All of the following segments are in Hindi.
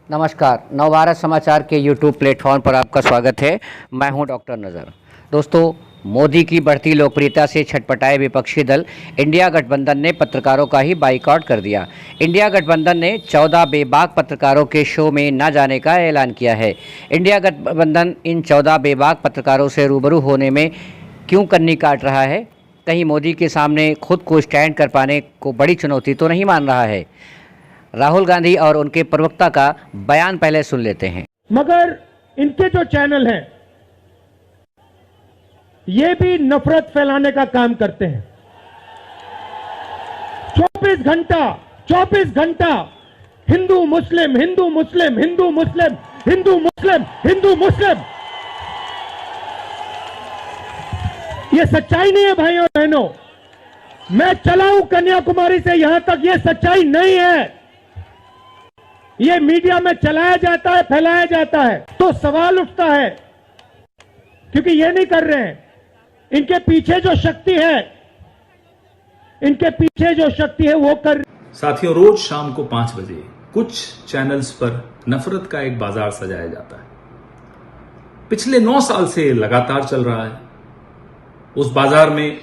नमस्कार, नवभारत समाचार के यूट्यूब प्लेटफॉर्म पर आपका स्वागत है। मैं हूं डॉक्टर नज़र। दोस्तों, मोदी की बढ़ती लोकप्रियता से छटपटाए विपक्षी दल इंडिया गठबंधन ने पत्रकारों का ही बाइकआउट कर दिया। इंडिया गठबंधन ने 14 बेबाक पत्रकारों के शो में न जाने का ऐलान किया है। इंडिया गठबंधन इन 14 बेबाक पत्रकारों से रूबरू होने में क्यों कन्नी काट रहा है? कहीं मोदी के सामने खुद को स्टैंड कर पाने को बड़ी चुनौती तो नहीं मान रहा है? राहुल गांधी और उनके प्रवक्ता का बयान पहले सुन लेते हैं। मगर इनके जो चैनल हैं ये भी नफरत फैलाने का काम करते हैं। 24 घंटा हिंदू मुस्लिम, हिंदू मुस्लिम, हिंदू मुस्लिम, हिंदू मुस्लिम, हिंदू मुस्लिम। ये सच्चाई नहीं है भाइयों और बहनों। मैं चला हूं कन्याकुमारी से यहां तक, ये सच्चाई नहीं है। ये मीडिया में चलाया जाता है, फैलाया जाता है, तो सवाल उठता है क्योंकि ये नहीं कर रहे हैं। इनके पीछे जो शक्ति है, इनके पीछे जो शक्ति है वो कर। साथियों, रोज शाम को 5 बजे कुछ चैनल्स पर नफरत का एक बाजार सजाया जाता है। पिछले 9 साल से लगातार चल रहा है। उस बाजार में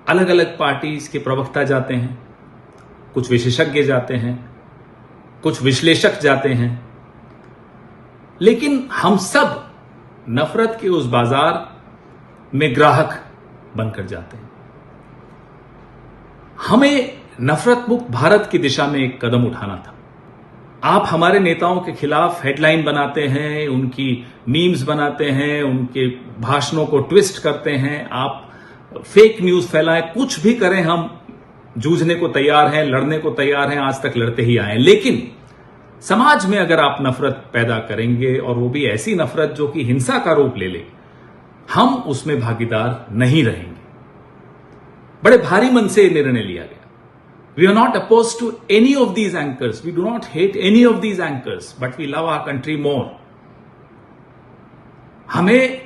अलग अलग पार्टीज के प्रवक्ता जाते हैं, कुछ विशेषज्ञ जाते हैं, कुछ विश्लेषक जाते हैं, लेकिन हम सब नफरत के उस बाजार में ग्राहक बनकर जाते हैं। हमें नफरत मुक्त भारत की दिशा में एक कदम उठाना था। आप हमारे नेताओं के खिलाफ हेडलाइन बनाते हैं, उनकी मीम्स बनाते हैं, उनके भाषणों को ट्विस्ट करते हैं, आप फेक न्यूज फैलाएं, कुछ भी करें, हम जूझने को तैयार हैं, लड़ने को तैयार हैं, आज तक लड़ते ही आए। लेकिन समाज में अगर आप नफरत पैदा करेंगे, और वो भी ऐसी नफरत जो कि हिंसा का रूप ले ले, हम उसमें भागीदार नहीं रहेंगे। बड़े भारी मन से निर्णय लिया गया। We are not oppose to any of these anchors, we do not hate any of these anchors, but we love our country more. हमें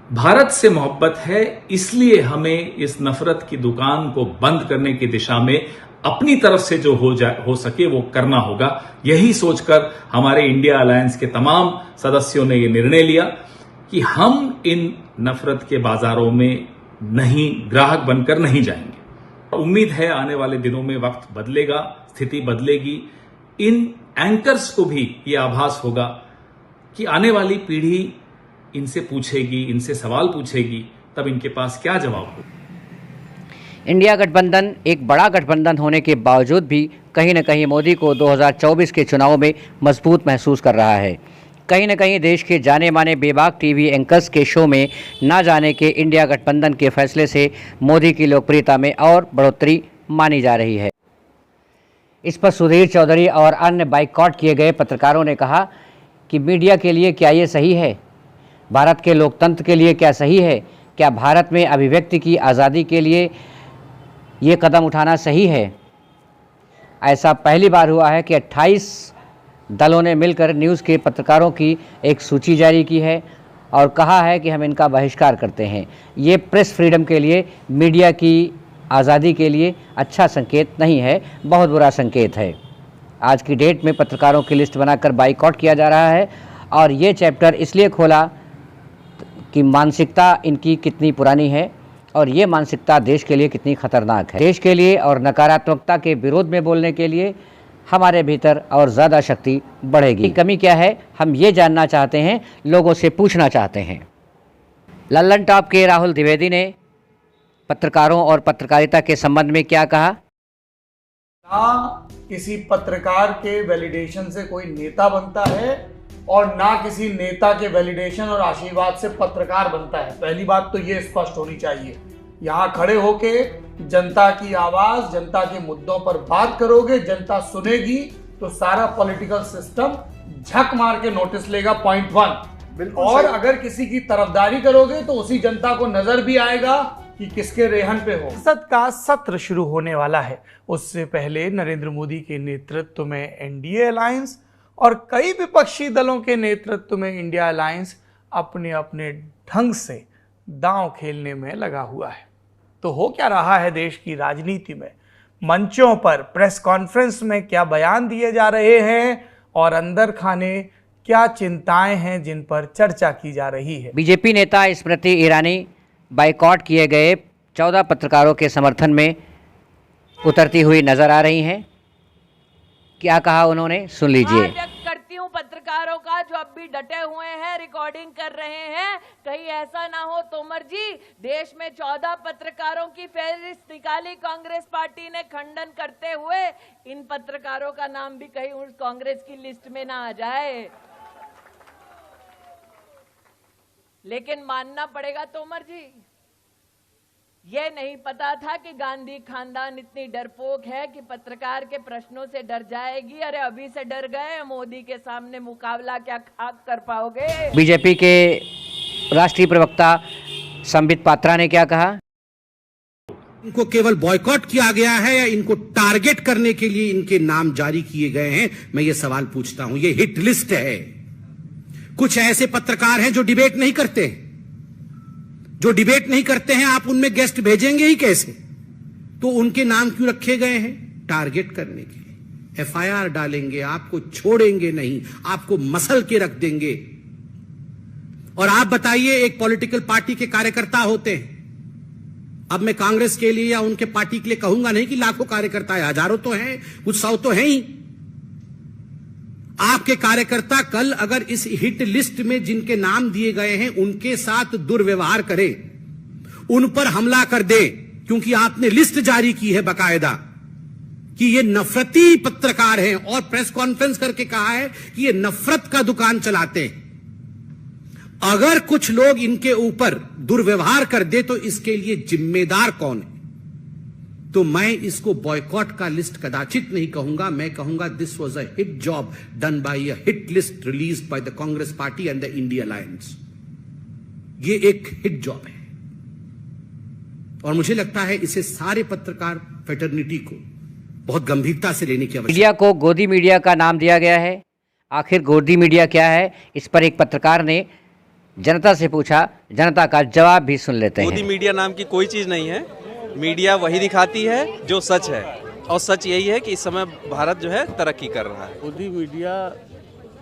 भारत से मोहब्बत है, इसलिए हमें इस नफरत की दुकान को बंद करने की दिशा में अपनी तरफ से जो हो सके वो करना होगा। यही सोचकर हमारे इंडिया अलायंस के तमाम सदस्यों ने यह निर्णय लिया कि हम इन नफरत के बाजारों में ग्राहक बनकर नहीं जाएंगे। उम्मीद है आने वाले दिनों में वक्त बदलेगा, स्थिति बदलेगी। इन एंकर्स को भी यह आभास होगा कि आने वाली पीढ़ी इनसे पूछेगी, इनसे सवाल पूछेगी, तब इनके पास क्या जवाब होगा। इंडिया गठबंधन एक बड़ा गठबंधन होने के बावजूद भी कहीं न कहीं मोदी को 2024 के चुनाव में मजबूत महसूस कर रहा है। कहीं न कहीं देश के जाने माने बेबाक टीवी एंकर्स के शो में ना जाने के इंडिया गठबंधन के फैसले से मोदी की लोकप्रियता में और बढ़ोतरी मानी जा रही है। इस पर सुधीर चौधरी और अन्य बाइकआउट किए गए पत्रकारों ने कहा कि मीडिया के लिए क्या ये सही है? भारत के लोकतंत्र के लिए क्या सही है? क्या भारत में अभिव्यक्ति की आज़ादी के लिए ये कदम उठाना सही है? ऐसा पहली बार हुआ है कि 28 दलों ने मिलकर न्यूज़ के पत्रकारों की एक सूची जारी की है और कहा है कि हम इनका बहिष्कार करते हैं। ये प्रेस फ्रीडम के लिए, मीडिया की आज़ादी के लिए अच्छा संकेत नहीं है, बहुत बुरा संकेत है। आज की डेट में पत्रकारों की लिस्ट बनाकर बाइकआउट किया जा रहा है और ये चैप्टर इसलिए खोला कि मानसिकता इनकी कितनी पुरानी है और ये मानसिकता देश के लिए कितनी खतरनाक है। देश के लिए और नकारात्मकता के विरोध में बोलने के लिए हमारे भीतर और ज़्यादा शक्ति बढ़ेगी। कमी क्या है, हम ये जानना चाहते हैं, लोगों से पूछना चाहते हैं। लल्लन टॉप के राहुल द्विवेदी ने पत्रकारों और पत्रकारिता के संबंध में क्या कहा? ना किसी पत्रकार के वैलिडेशन से कोई नेता बनता है और ना किसी नेता के वैलिडेशन और आशीर्वाद से पत्रकार बनता है। पहली बात तो ये स्पष्ट होनी चाहिए। यहाँ खड़े होके जनता की आवाज, जनता के मुद्दों पर बात करोगे, जनता सुनेगी, तो सारा पॉलिटिकल सिस्टम झक मार के नोटिस लेगा। पॉइंट 1। और अगर किसी की तरफदारी करोगे तो उसी जनता को नजर भी आएगा कि किसके रेहन पे हो। संसद का सत्र शुरू होने वाला है। उससे पहले नरेंद्र मोदी के नेतृत्व में एनडीए अलायंस और कई विपक्षी दलों के नेतृत्व में इंडिया अलायंस अपने अपने ढंग से दांव खेलने में लगा हुआ है। तो हो क्या रहा है देश की राजनीति में? मंचों पर, प्रेस कॉन्फ्रेंस में क्या बयान दिए जा रहे हैं और अंदर खाने क्या चिंताएं हैं जिन पर चर्चा की जा रही है। बीजेपी नेता स्मृति ईरानी बाइकॉट किए गए 14 पत्रकारों के समर्थन में उतरती हुई नजर आ रही हैं। क्या कहा उन्होंने, सुन लीजिए। व्यक्त करती हूँ पत्रकारों का जो अब भी डटे हुए हैं, रिकॉर्डिंग कर रहे हैं। कहीं ऐसा ना हो तोमर जी, देश में 14 पत्रकारों की फहरिस्त निकाली कांग्रेस पार्टी ने, खंडन करते हुए इन पत्रकारों का नाम भी कहीं उस कांग्रेस की लिस्ट में ना आ जाए। लेकिन मानना पड़ेगा तोमर जी, ये नहीं पता था कि गांधी खानदान इतनी डरपोक है कि पत्रकार के प्रश्नों से डर जाएगी। अरे अभी से डर गए, मोदी के सामने मुकाबला क्या खाक कर पाओगे। बीजेपी के राष्ट्रीय प्रवक्ता संबित पात्रा ने क्या कहा। इनको केवल बॉयकॉट किया गया है या इनको टारगेट करने के लिए इनके नाम जारी किए गए हैं, मैं ये सवाल पूछता हूं। ये हिट लिस्ट है। कुछ ऐसे पत्रकार हैं जो डिबेट नहीं करते, आप उनमें गेस्ट भेजेंगे ही कैसे? तो उनके नाम क्यों रखे गए हैं? टारगेट करने के लिए। एफआईआर डालेंगे, आपको छोड़ेंगे नहीं, आपको मसल के रख देंगे। और आप बताइए, एक पॉलिटिकल पार्टी के कार्यकर्ता होते हैं, अब मैं कांग्रेस के लिए या उनके पार्टी के लिए कहूंगा नहीं कि लाखों कार्यकर्ता है, हजारों तो हैं, कुछ सौ तो हैं ही। आपके कार्यकर्ता कल अगर इस हिट लिस्ट में जिनके नाम दिए गए हैं उनके साथ दुर्व्यवहार करें, उन पर हमला कर दे, क्योंकि आपने लिस्ट जारी की है बकायदा कि ये नफरती पत्रकार हैं, और प्रेस कॉन्फ्रेंस करके कहा है कि ये नफरत का दुकान चलाते हैं। अगर कुछ लोग इनके ऊपर दुर्व्यवहार कर दे तो इसके लिए जिम्मेदार कौन है? तो मैं इसको बॉयकॉट का लिस्ट कदाचित नहीं कहूंगा, मैं कहूंगा this was a hit job done by a hit list released by the Congress party and the India alliance. ये एक हिट जॉब है और मुझे लगता है इसे सारे पत्रकार फ्रेटर्निटी को बहुत गंभीरता से लेने की आवश्यकता। मीडिया को गोदी मीडिया का नाम दिया गया है। आखिर गोदी मीडिया क्या है, इस पर एक पत्रकार ने जनता से पूछा। जनता का जवाब भी सुन लेते हैं। गोदी मीडिया नाम की कोई चीज नहीं है। मीडिया वही दिखाती है जो सच है, और सच यही है कि इस समय भारत जो है तरक्की कर रहा है। गोदी मीडिया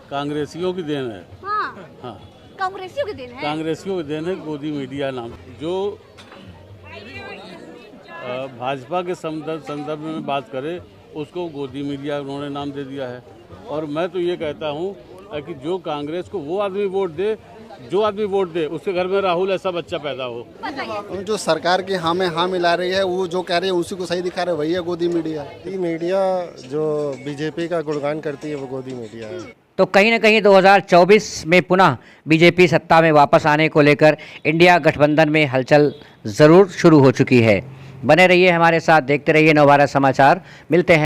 कांग्रेसियों की देन है। हाँ, कांग्रेसियों की देन है। कांग्रेसियों की देन है गोदी मीडिया नाम। जो भाजपा के संदर्भ में बात करे उसको गोदी मीडिया उन्होंने नाम दे दिया है। और मैं तो ये कहता हूँ कि जो कांग्रेस को वो आदमी वोट दे, जो आदमी वोट दे उसके घर में राहुल ऐसा बच्चा पैदा हो। जो सरकार की हाँ में हाँ मिला रही है, वो जो कह रही है उसी को सही दिखा रहे, वही है गोदी मीडिया। मीडिया जो बीजेपी का गुणगान करती है वो गोदी मीडिया है। तो कहीं ना कहीं 2024 में पुनः बीजेपी सत्ता में वापस आने को लेकर इंडिया गठबंधन में हलचल ज़रूर शुरू हो चुकी है। बने रहिए हमारे साथ, देखते रहिए नवभारत समाचार। मिलते हैं।